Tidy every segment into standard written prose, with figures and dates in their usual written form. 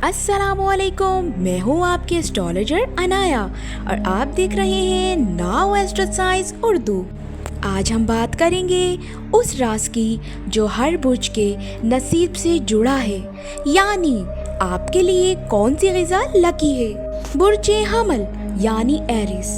अस्सलाम वालेकुम, मैं हूँ आपकी एस्ट्रोलॉजर अनाया और आप देख रहे हैं नाउ एस्ट्रो साइंस उर्दू। आज हम बात करेंगे उस राज की जो हर बुर्ज के नसीब से जुड़ा है, यानी आपके लिए कौन सी ग़िज़ा लकी है। बुर्ज हमल यानी एरिस।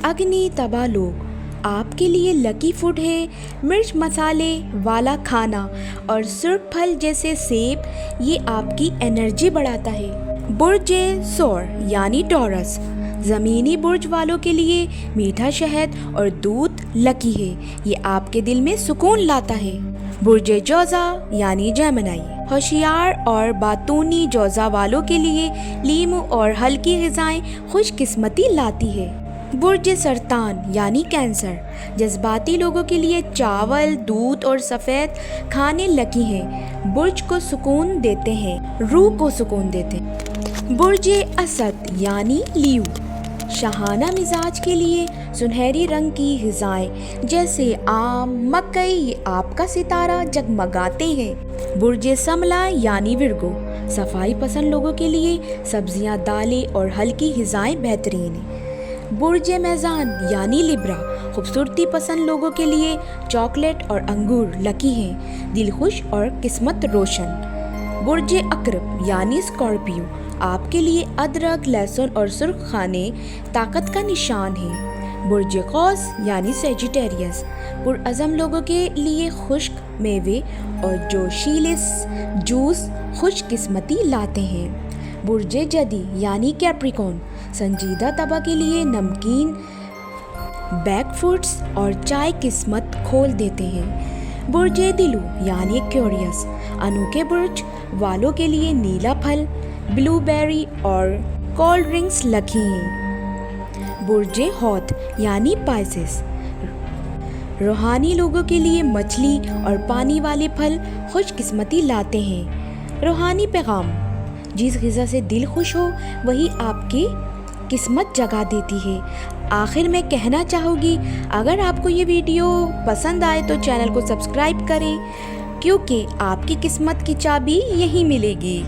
अग्नि तबा लोग, आपके लिए लकी फूड है मिर्च मसाले वाला खाना और सुर्ख फल जैसे सेब, ये आपकी एनर्जी बढ़ाता है। बुर्ज सौर यानी टॉरस, ज़मीनी बुर्ज वालों के लिए मीठा शहद और दूध लकी है, ये आपके दिल में सुकून लाता है। बुर्ज जौज़ा यानी जेमिनी, होशियार और बातूनी जौज़ा वालों के लिए लीमू और हल्की ग़िज़ाएँ खुशकिस्मती लाती है। बुर्ज सरतान यानी कैंसर, जज्बाती लोगों के लिए चावल, दूध और सफ़ेद खाने लकी हैं, बुर्ज को सुकून देते हैं, रूह को सुकून देते हैं। बुर्ज असद यानी लियो, शाहाना मिजाज के लिए सुनहरी रंग की ग़िज़ाएँ जैसे आम, मकई, ये आपका सितारा जगमगाते हैं। बुर्ज समला यानी विर्गो, सफाई पसंद लोगों के लिए सब्जियां, दालें और हल्की ग़िज़ाएँ बेहतरीन हैं। बुर्ज मेज़ान यानी लिब्रा, खूबसूरती पसंद लोगों के लिए चॉकलेट और अंगूर लकी हैं, दिल खुश और किस्मत रोशन। बुर्ज अकरब यानी स्कॉर्पियो, आपके लिए अदरक, लहसुन और सुर्ख खाने ताकत का निशान है। बुर्ज कौस यानी सेजिटेरियस, पुरअज़म लोगों के लिए खुश्क मेवे और जोशीले जूस खुशकिस्मती लाते हैं। बुर्ज जदी यानी कैप्रिकॉर्न, संजीदा तबा के लिए नमकीन, बैक फूड्स और चाय किस्मत खोल देते हैं। बुर्ज दिलू यानी क्यूरियस, अनोखे बुर्ज वालों के लिए नीला फल, ब्लूबेरी और कोल्ड ड्रिंक्स लकी हैं। बुर्ज हौत यानी पाइसेस, रूहानी लोगों के लिए मछली और पानी वाले फल खुशकिस्मती लाते हैं। रूहानी पैगाम, जिस ग़िज़ा से दिल खुश हो वही आपकी किस्मत जगा देती है। आखिर में कहना चाहूँगी, अगर आपको ये वीडियो पसंद आए तो चैनल को सब्सक्राइब करें, क्योंकि आपकी किस्मत की चाबी यहीं मिलेगी।